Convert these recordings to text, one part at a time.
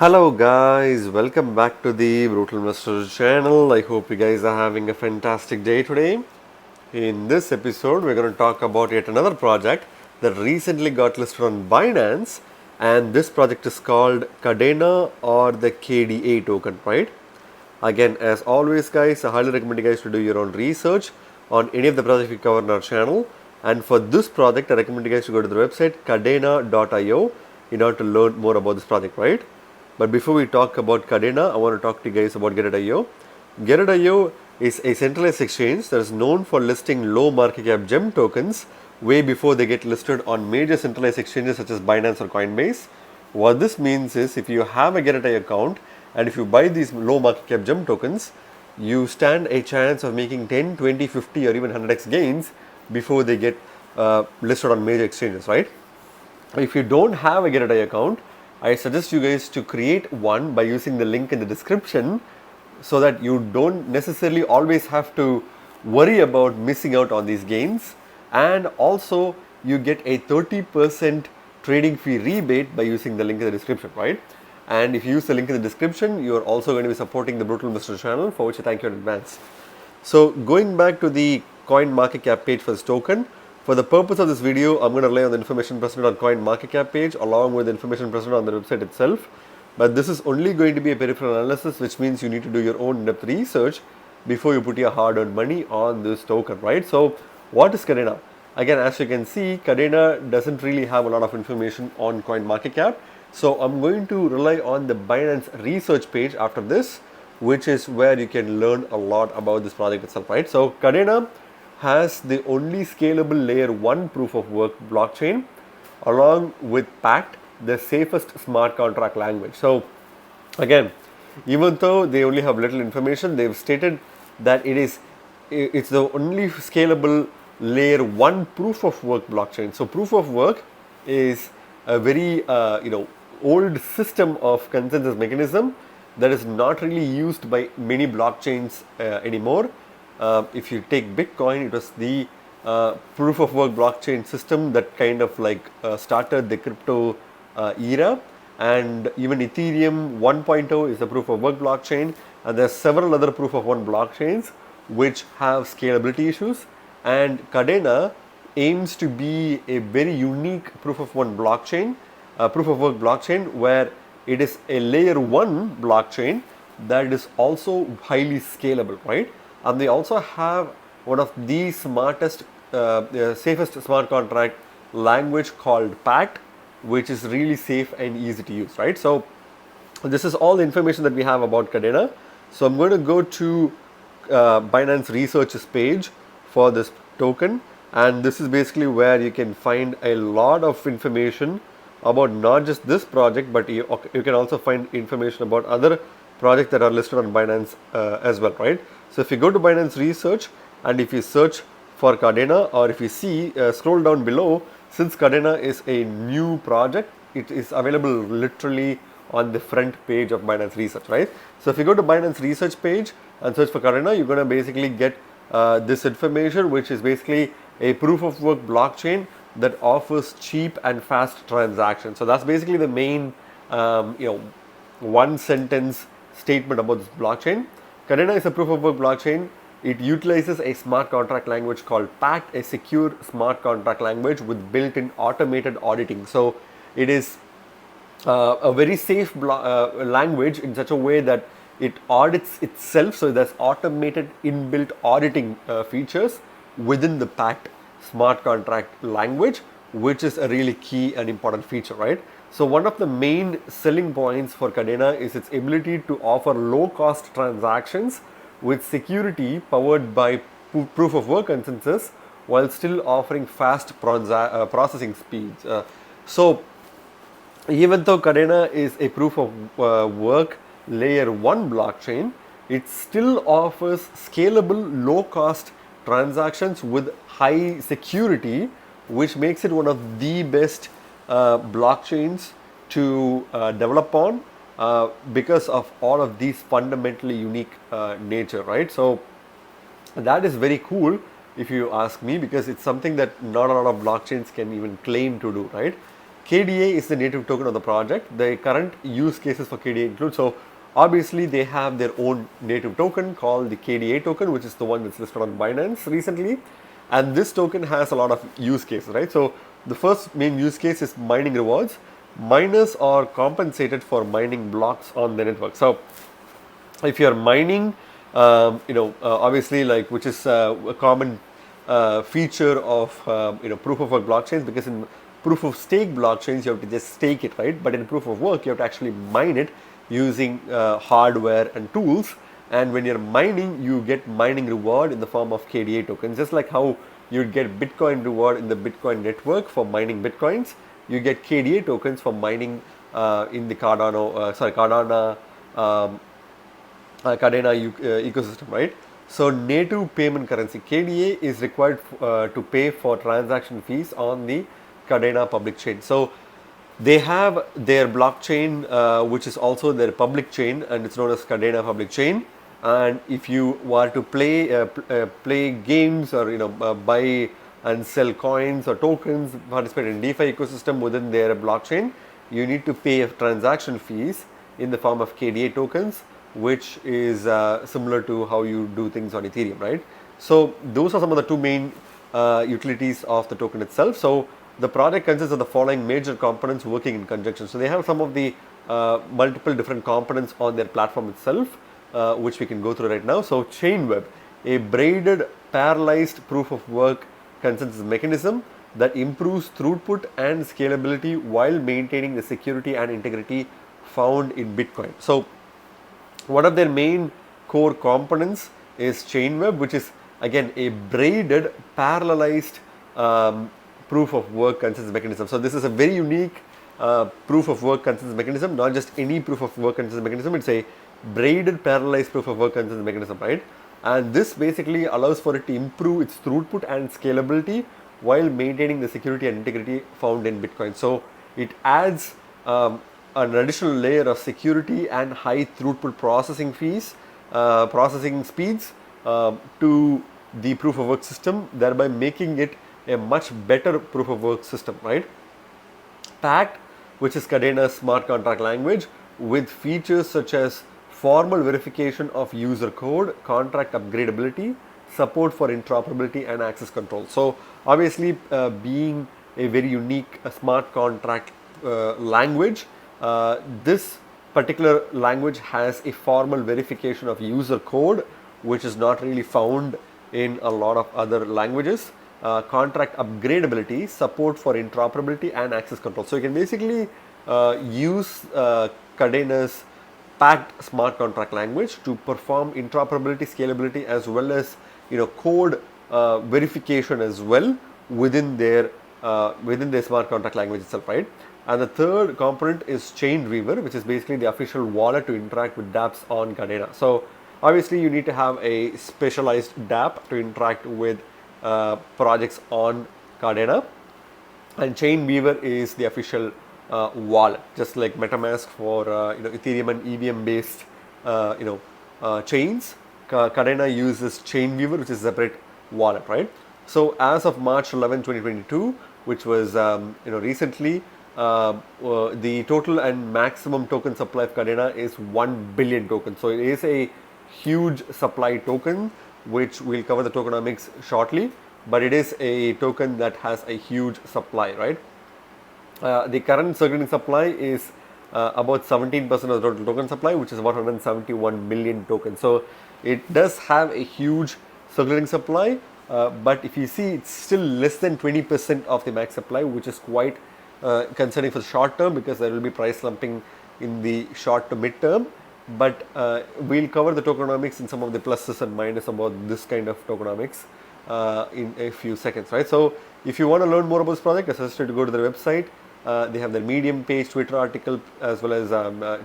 Hello guys, welcome back to the Brutal Investor channel. I hope you guys are having a fantastic day today. In this episode, we're going to talk about yet another project that recently got listed on Binance, and this project is called Kadena or the KDA token, right? Again, as always guys, I highly recommend you guys to do your own research on any of the projects we cover in our channel. And for this project, I recommend you guys to go to the website kadena.io in order to learn more about this project, right? But before we talk about Kadena, I want to talk to you guys about Gateio. Gateio is a centralized exchange that is known for listing low market cap gem tokens way before they get listed on major centralized exchanges such as Binance or Coinbase. What this means is if you have a Gateio account and if you buy these low market cap gem tokens, you stand a chance of making 10, 20, 50 or even 100x gains before they get listed on major exchanges, right? If you don't have a Gateio account, I suggest you guys to create one by using the link in the description so that you don't necessarily always have to worry about missing out on these gains, and also you get a 30% trading fee rebate by using the link in the description, right? And if you use the link in the description, you are also going to be supporting the Brutal Investor channel, for which I thank you in advance. So going back to the coin market cap page for this token, for the purpose of this video, I'm going to rely on the information presented on coin market cap page along with the information presented on the website itself. But this is only going to be a peripheral analysis, which means you need to do your own in-depth research before you put your hard-earned money on this token, right? So what is Kadena? Again, as you can see, Kadena doesn't really have a lot of information on coin market cap. So I'm going to rely on the Binance research page after this, which is where you can learn a lot about this project itself, right? So Kadena has the only scalable layer 1 proof of work blockchain along with Pact, the safest smart contract language. So again, even though they only have little information, they've stated that it's the only scalable layer 1 proof of work blockchain. So proof of work is a very old system of consensus mechanism that is not really used by many blockchains anymore. If you take Bitcoin, it was the proof of work blockchain system that kind of started the crypto era, and even Ethereum 1.0 is the proof of work blockchain, and there are several other proof of work blockchains which have scalability issues, and Kadena aims to be a very unique proof of work blockchain, where it is a layer 1 blockchain that is also highly scalable, right? And they also have one of the safest smart contract language called Pact, which is really safe and easy to use, right? So this is all the information that we have about Kadena. So I'm going to go to Binance Research's page for this token, and this is basically where you can find a lot of information about not just this project, but you can also find information about other projects that are listed on Binance as well, right? So if you go to Binance Research and if you search for Kadena, or if you see, scroll down below, since Kadena is a new project, it is available literally on the front page of Binance Research, right? So if you go to Binance Research page and search for Kadena, you're going to basically get this information, which is basically a proof of work blockchain that offers cheap and fast transactions. So that's basically the main one sentence statement about this blockchain. Kadena is a proof of work blockchain. It utilizes a smart contract language called Pact, a secure smart contract language with built-in automated auditing. So it is a very safe language in such a way that it audits itself. So there's automated inbuilt auditing features within the Pact smart contract language, which is a really key and important feature, right? So one of the main selling points for Kadena is its ability to offer low-cost transactions with security powered by proof of work consensus while still offering fast processing speeds. So even though Kadena is a proof of work layer 1 blockchain, it still offers scalable low-cost transactions with high security, which makes it one of the best blockchains to develop on because of all of these fundamentally unique nature, right? So that is very cool if you ask me, because it's something that not a lot of blockchains can even claim to do, right? KDA is the native token of the project. The current use cases for KDA include, so obviously they have their own native token called the KDA token, which is the one that's listed on Binance recently. And this token has a lot of use cases, right? So the first main use case is mining rewards. Miners are compensated for mining blocks on the network. So if you're mining, obviously, like, which is a common feature of proof of work blockchains, because in proof of stake blockchains you have to just stake it, right? But in proof of work you have to actually mine it using hardware and tools. And when you're mining, you get mining reward in the form of KDA tokens, just like how you'd get Bitcoin reward in the Bitcoin network for mining Bitcoins. You get KDA tokens for mining in the Kadena ecosystem, right? So native payment currency KDA is required to pay for transaction fees on the Kadena public chain. So they have their blockchain, which is also their public chain, and it's known as Kadena public chain. And if you were to play games, or buy and sell coins or tokens, participate in DeFi ecosystem within their blockchain, you need to pay transaction fees in the form of KDA tokens, which is similar to how you do things on Ethereum, right? So those are some of the two main utilities of the token itself. So the project consists of the following major components working in conjunction. So they have some of the multiple different components on their platform itself, which we can go through right now. So Chainweb, a braided parallelized proof of work consensus mechanism that improves throughput and scalability while maintaining the security and integrity found in Bitcoin. So one of their main core components is Chainweb, which is again a braided parallelized proof of work consensus mechanism. So this is a very unique proof of work consensus mechanism, not just any proof of work consensus mechanism. It's a braided parallelized proof of work consensus mechanism, right? And this basically allows for it to improve its throughput and scalability while maintaining the security and integrity found in Bitcoin. So it adds an additional layer of security and high throughput processing speeds to the proof of work system, thereby making it a much better proof of work system, right? Pact, which is Kadena's smart contract language, with features such as formal verification of user code, contract upgradability, support for interoperability and access control. So obviously being a very unique smart contract language, this particular language has a formal verification of user code, which is not really found in a lot of other languages. Contract upgradability, support for interoperability and access control. So you can basically use Kadena's packed smart contract language to perform interoperability, scalability, as well as code verification as well within their smart contract language itself, right? And the third component is Chainweaver, which is basically the official wallet to interact with dApps on Kadena. So obviously you need to have a specialized dApp to interact with projects on Kadena, and Chainweaver is the official wallet, just like MetaMask for Ethereum and EVM based chains. Kadena uses Chainweaver, which is a separate wallet, right? So as of March 11, 2022, which was recently, the total and maximum token supply of Kadena is 1 billion tokens. So it is a huge supply token, which we'll cover the tokenomics shortly, but it is a token that has a huge supply, right? The current circulating supply is about 17% of the total token supply, which is about 171 million tokens. So it does have a huge circulating supply, but if you see, it's still less than 20% of the max supply, which is quite concerning for the short term, because there will be price slumping in the short to mid term. But we'll cover the tokenomics and some of the pluses and minuses about this kind of tokenomics in a few seconds, right? So if you want to learn more about this project, I suggest you to go to their website. They have their Medium page, Twitter article, as well as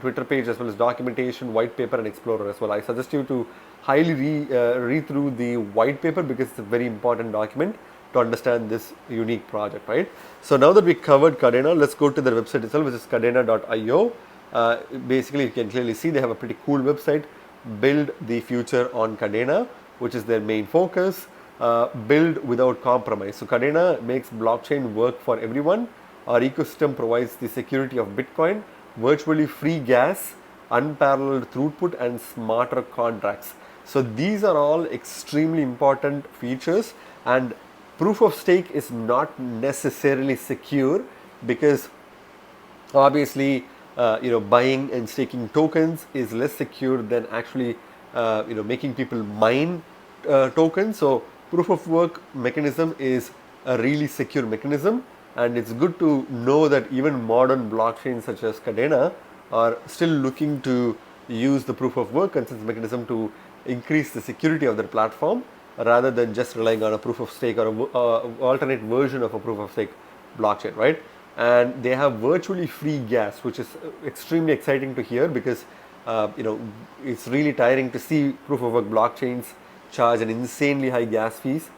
Twitter page, as well as documentation, white paper, and Explorer as well. I suggest you to highly read through the white paper, because it's a very important document to understand this unique project, right? So now that we covered Kadena, let's go to their website itself, which is kadena.io. Basically, you can clearly see they have a pretty cool website. Build the future on Kadena, which is their main focus. Build without compromise. So Kadena makes blockchain work for everyone our ecosystem provides the security of Bitcoin, virtually free gas, unparalleled throughput, and smarter contracts. So these are all extremely important features, and proof of stake is not necessarily secure because obviously buying and staking tokens is less secure than actually making people mine tokens. So proof of work mechanism is a really secure mechanism, and it's good to know that even modern blockchains such as Kadena are still looking to use the proof of work consensus mechanism to increase the security of their platform rather than just relying on a proof of stake or a alternate version of a proof of stake blockchain, right? And they have virtually free gas, which is extremely exciting to hear because it's really tiring to see proof of work blockchains charge an insanely high gas fees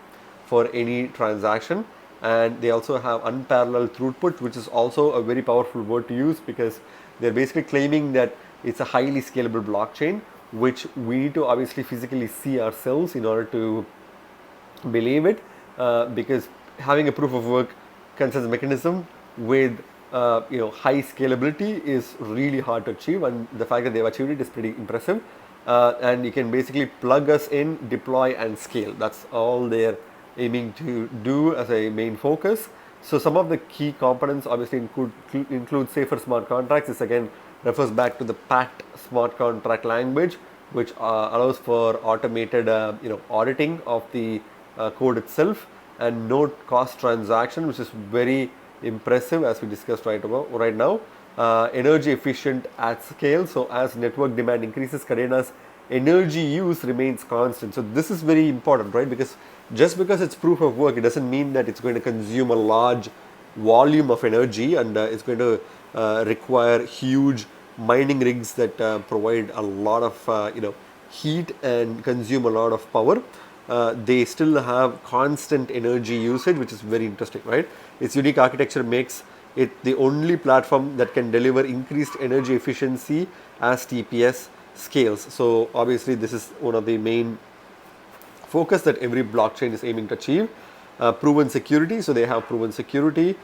for any transaction. And they also have unparalleled throughput, which is also a very powerful word to use because they're basically claiming that it's a highly scalable blockchain, which we need to obviously physically see ourselves in order to believe it, because having a proof of work consensus mechanism with high scalability is really hard to achieve, and the fact that they've achieved it is pretty impressive. And you can basically plug us in, deploy, and scale. That's all they're aiming to do as a main focus. So some of the key components obviously include safer smart contracts. This again refers back to the packed smart contract language, which allows for automated auditing of the code itself, and no cost transaction, which is very impressive as we discussed right now. Energy efficient at scale. So as network demand increases, Kadena's energy use remains constant. So this is very important, right? Because just because it's proof of work, it doesn't mean that it's going to consume a large volume of energy, and it's going to require huge mining rigs that provide a lot of heat and consume a lot of power. They still have constant energy usage, which is very interesting, right? Its unique architecture makes it the only platform that can deliver increased energy efficiency as TPS scales. So obviously this is one of the main focus that every blockchain is aiming to achieve. Proven security, so they have proven security.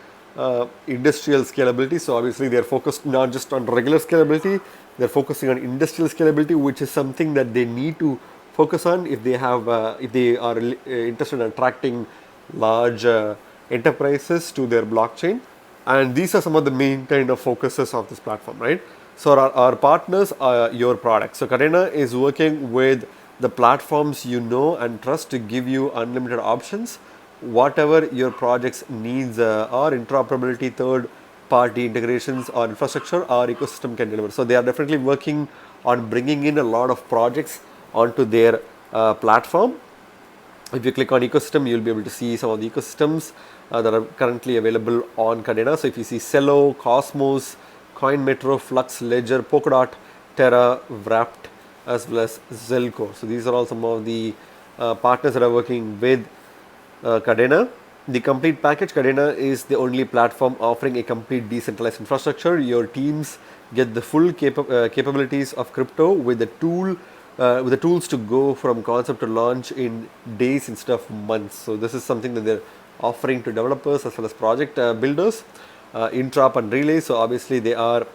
Industrial scalability, so obviously they are focused not just on regular scalability, they are focusing on industrial scalability, which is something that they need to focus on if they are interested in attracting large enterprises to their blockchain. And these are some of the main kind of focuses of this platform, right? So our partners are your products. So Kadena is working with the platforms you know and trust to give you unlimited options. Whatever your project's needs are, interoperability, third party integrations or infrastructure, our ecosystem can deliver. So they are definitely working on bringing in a lot of projects onto their platform. If you click on ecosystem, you'll be able to see some of the ecosystems that are currently available on Kadena. So if you see Celo, Cosmos, CoinMetro, Flux, Ledger, Polkadot, Terra, Wrapped, as well as Zelco. So these are all some of the partners that are working with Kadena. The complete package. Kadena is the only platform offering a complete decentralized infrastructure. Your teams get the full capabilities of crypto with the tools to go from concept to launch in days instead of months. So this is something that they're offering to developers as well as project builders. Introp and relay. So obviously they are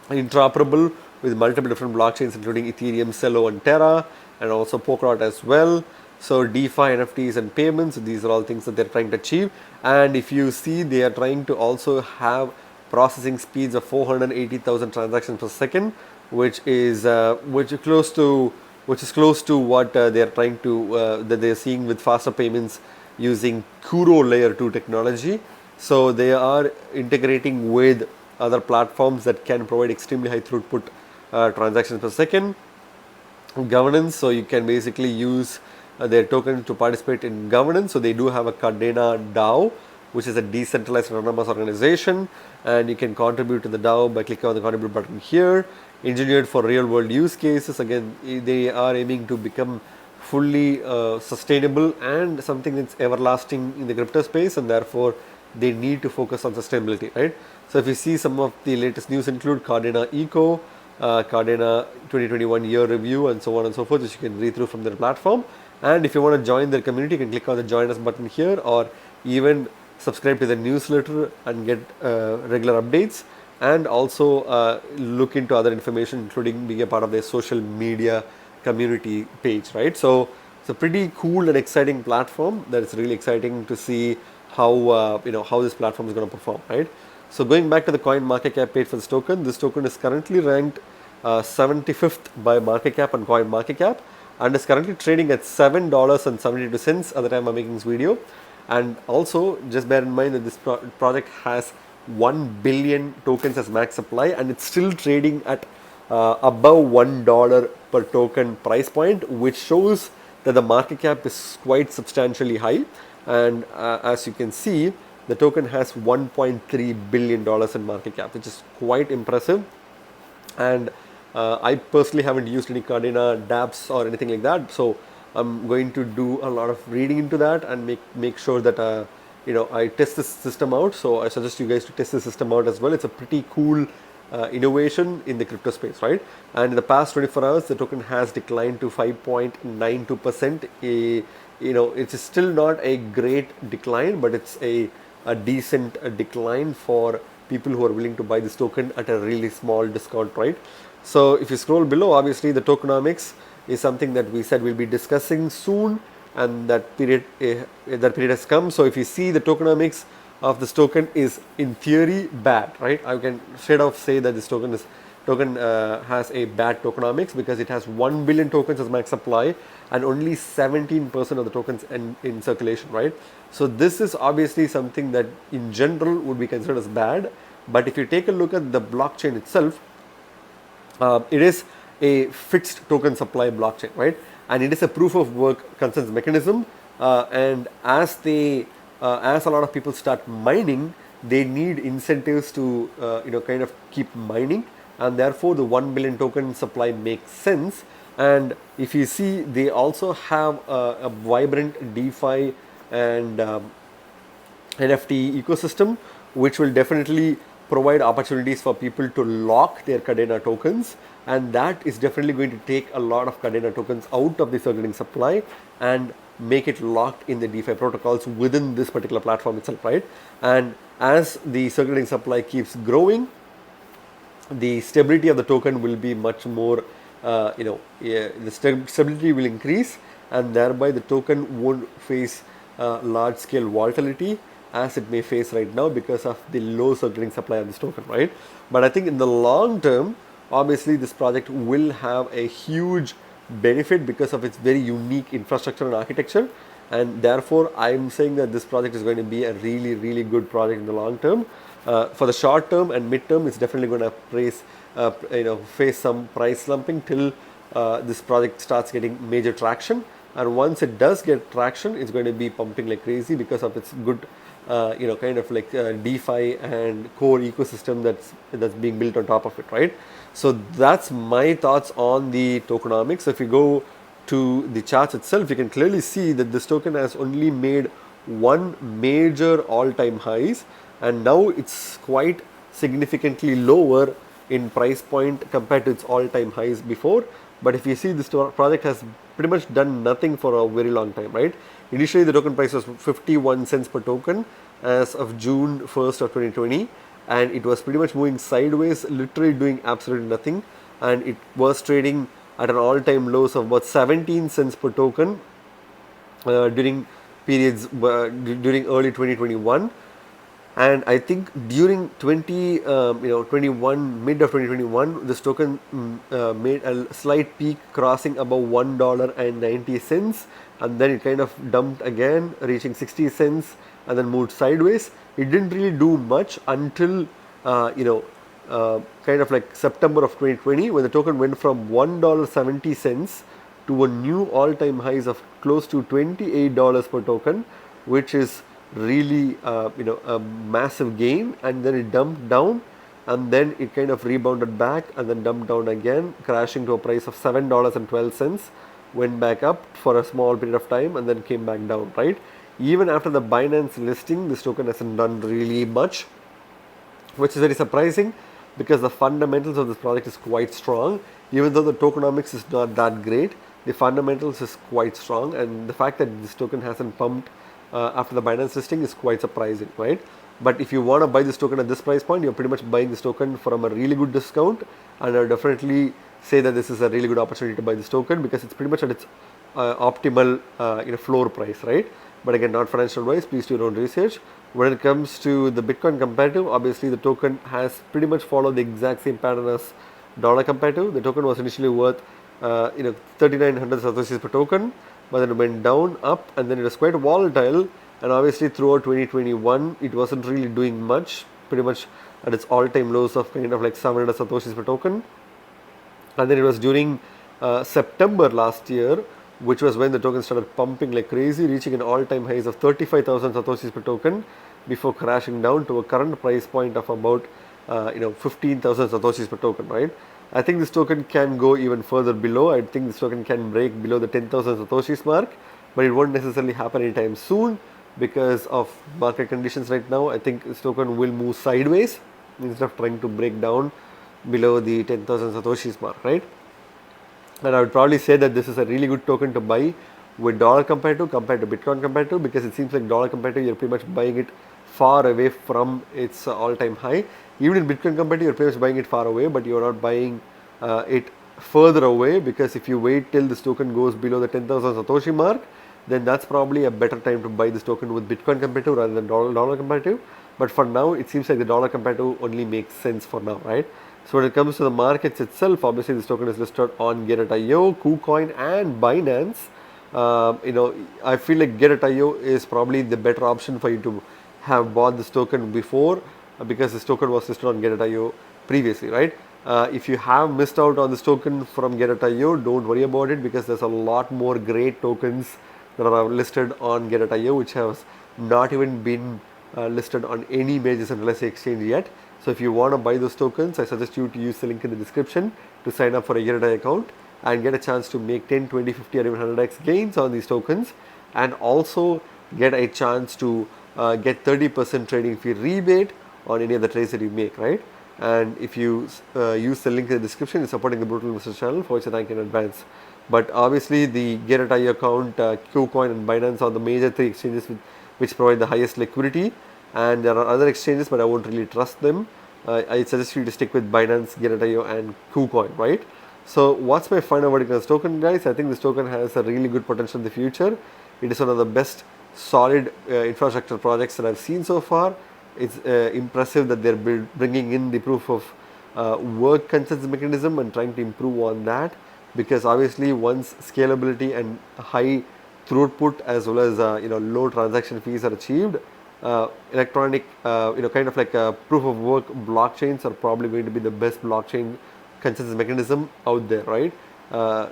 interoperable with multiple different blockchains, including Ethereum, Celo, and Terra, and also Polkadot as well. So DeFi, NFTs, and payments, these are all things that they're trying to achieve. And if you see, they are trying to also have processing speeds of 480,000 transactions per second, which is close to what they are trying to that they are seeing with faster payments using Kuro layer 2 technology. So they are integrating with other platforms that can provide extremely high throughput transactions per second. Governance, so you can basically use their token to participate in governance. So they do have a Kadena DAO, which is a decentralized autonomous organization, and you can contribute to the DAO by clicking on the contribute button here. Engineered for real world use cases. Again, they are aiming to become fully sustainable and something that's everlasting in the crypto space, and therefore they need to focus on sustainability, right? So if you see, some of the latest news include Kadena Eco, Kadena 2021 year review, and so on and so forth, which you can read through from their platform. And if you want to join their community, you can click on the join us button here, or even subscribe to the newsletter and get regular updates, and also look into other information, including being a part of their social media community page, right? So it's a pretty cool and exciting platform that is really exciting to see how how this platform is going to perform, right? So going back to the coin market cap page for this token is currently ranked 75th by market cap and coin market cap, and is currently trading at $7.72 at the time I'm making this video. And also just bear in mind that this project has 1 billion tokens as max supply, and it's still trading at above $1 per token price point, which shows that the market cap is quite substantially high. And as you can see, the token has $1.3 billion in market cap, which is quite impressive. And I personally haven't used any Kadena dApps or anything like that, so I'm going to do a lot of reading into that and make sure that I test this system out. So I suggest you guys to test the system out as well. It's a pretty cool innovation in the crypto space, right? And in the past 24 hours, the token has declined to 5.92%. It's still not a great decline, but it's a decent decline for people who are willing to buy this token at a really small discount, right? So if you scroll below, obviously the tokenomics is something that we said we'll be discussing soon, and that period has come. So if you see the tokenomics of this token is in theory bad, right? I can straight off say that this token has a bad tokenomics because it has 1 billion tokens as max supply and only 17% of the tokens in circulation, right? So this is obviously something that in general would be considered as bad. But if you take a look at the blockchain itself, it is a fixed token supply blockchain, right? And it is a proof of work consensus mechanism. And as a lot of people start mining, they need incentives to kind of keep mining, and therefore the 1 billion token supply makes sense. And if you see, they also have a vibrant DeFi and NFT ecosystem, which will definitely provide opportunities for people to lock their Kadena tokens, and that is definitely going to take a lot of Kadena tokens out of the circulating supply and make it locked in the DeFi protocols within this particular platform itself, right? And as the circulating supply keeps growing, the stability of the token will be much more, the stability will increase, and thereby the token won't face large scale volatility as it may face right now because of the low circulating supply of this token, right? But I think in the long term, obviously this project will have a huge benefit because of its very unique infrastructure and architecture, and therefore I'm saying that this project is going to be a really, really good project in the long term. For the short term and mid term, it's definitely going to face some price slumping till this project starts getting major traction. And once it does get traction, it's going to be pumping like crazy because of its good kind of like DeFi and core ecosystem that's being built on top of it, right? So that's my thoughts on the tokenomics. So if you go to the charts itself, you can clearly see that this token has only made one major all-time highs, and now it's quite significantly lower in price point compared to its all-time highs before. But if you see, this project has pretty much done nothing for a very long time, right? Initially the token price was 51 cents per token as of June 1st of 2020, and it was pretty much moving sideways, literally doing absolutely nothing, and it was trading at an all-time lows of about 17 cents per token during periods during early 2021. And I think during 21 mid of 2021, this token made a slight peak, crossing above $1.90, and then it kind of dumped again, reaching 60 cents, and then moved sideways. It didn't really do much until kind of like September of 2020, when the token went from $1.70 to a new all-time highs of close to $28 per token, which is really a massive gain. And then it dumped down, and then it kind of rebounded back and then dumped down again, crashing to a price of $7.12, went back up for a small period of time and then came back down, right? Even after the Binance listing, this token hasn't done really much, which is very surprising because the fundamentals of this project is quite strong. Even though the tokenomics is not that great, the fundamentals is quite strong, and the fact that this token hasn't pumped after the Binance listing is quite surprising, right? But if you want to buy this token at this price point, you're pretty much buying this token from a really good discount, and I would definitely say that this is a really good opportunity to buy this token because it's pretty much at its optimal floor price, right? But again, not financial wise, please do your own research. When it comes to the Bitcoin comparative, obviously the token has pretty much followed the exact same pattern as dollar comparative. The token was initially worth 3900 satoshis per token, but then it went down, up, and then it was quite volatile. And obviously throughout 2021, it wasn't really doing much, pretty much at its all-time lows of kind of like 700 satoshis per token. And then it was during September last year, which was when the token started pumping like crazy, reaching an all-time highs of 35,000 satoshis per token before crashing down to a current price point of about 15,000 satoshis per token, right? I think this token can go even further below. I think this token can break below the 10,000 satoshis mark, but it won't necessarily happen anytime soon because of market conditions right now. I think this token will move sideways instead of trying to break down below the 10,000 satoshis mark, right? And I would probably say that this is a really good token to buy with dollar compared to Bitcoin compared to, because it seems like dollar compared to, you're pretty much buying it far away from its all-time high. Even in Bitcoin compared to, you're pretty much buying it far away, but you're not buying it further away, because if you wait till this token goes below the 10,000 Satoshi mark, then that's probably a better time to buy this token with Bitcoin comparative rather than dollar comparative. But for now, it seems like the dollar comparative only makes sense for now, right? So when it comes to the markets itself, obviously this token is listed on Gateio, KuCoin, and Binance. I feel like Gateio is probably the better option for you to have bought this token before, because this token was listed on Gateio previously, right? If you have missed out on this token from Gateio, don't worry about it, because there's a lot more great tokens that are listed on Gateio, which has not even been listed on any major centralized exchange yet. So if you want to buy those tokens, I suggest you to use the link in the description to sign up for a Gateio account and get a chance to make 10, 20, 50 or even 100x gains on these tokens, and also get a chance to get 30% trading fee rebate on any of the trades that you make, right? And if you use the link in the description, it's supporting the Brutal Investor channel, for which I thank in advance. But obviously the Gateio account, KuCoin and Binance are the major three exchanges which provide the highest liquidity, and there are other exchanges, but I won't really trust them. I suggest you to stick with Binance, Gateio and KuCoin, right? So what's my final verdict on this token, guys? I think this token has a really good potential in the future. It is one of the best solid infrastructure projects that I've seen so far. It's impressive that they're bringing in the proof of work consensus mechanism and trying to improve on that, because obviously once scalability and high throughput as well as low transaction fees are achieved, electronic kind of like proof of work blockchains are probably going to be the best blockchain consensus mechanism out there, right?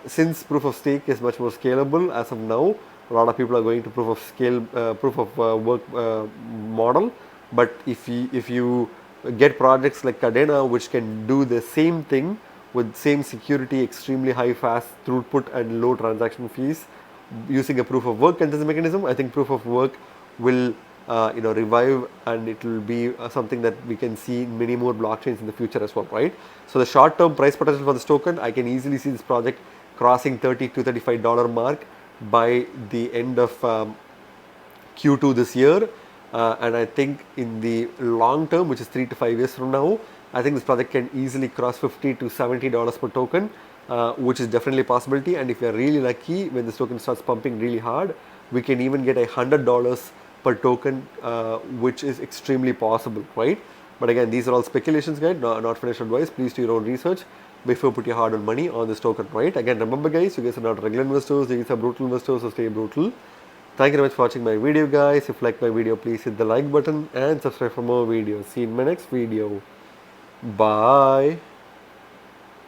Since proof of stake is much more scalable as of now, a lot of people are going to proof of work model. But if you get projects like Kadena, which can do the same thing with same security, extremely high fast throughput and low transaction fees using a proof of work consensus mechanism, I think proof of work will revive, and it will be something that we can see in many more blockchains in the future as well, right? So the short term price potential for this token, I can easily see this project crossing $30 to $35 mark by the end of Q2 this year. And I think in the long term, which is 3 to 5 years from now, I think this project can easily cross $50 to $70 per token, which is definitely a possibility. And if you are really lucky, when this token starts pumping really hard, we can even get $100 per token, which is extremely possible, right? But again, these are all speculations, guys, not financial advice. Please do your own research before put your hard-earned money on this token, right? Again, remember, guys, you guys are not regular investors, you guys are brutal investors, so stay brutal. Thank you very much for watching my video, guys. If you like my video, please hit the like button and subscribe for more videos. See you in my next video. Bye.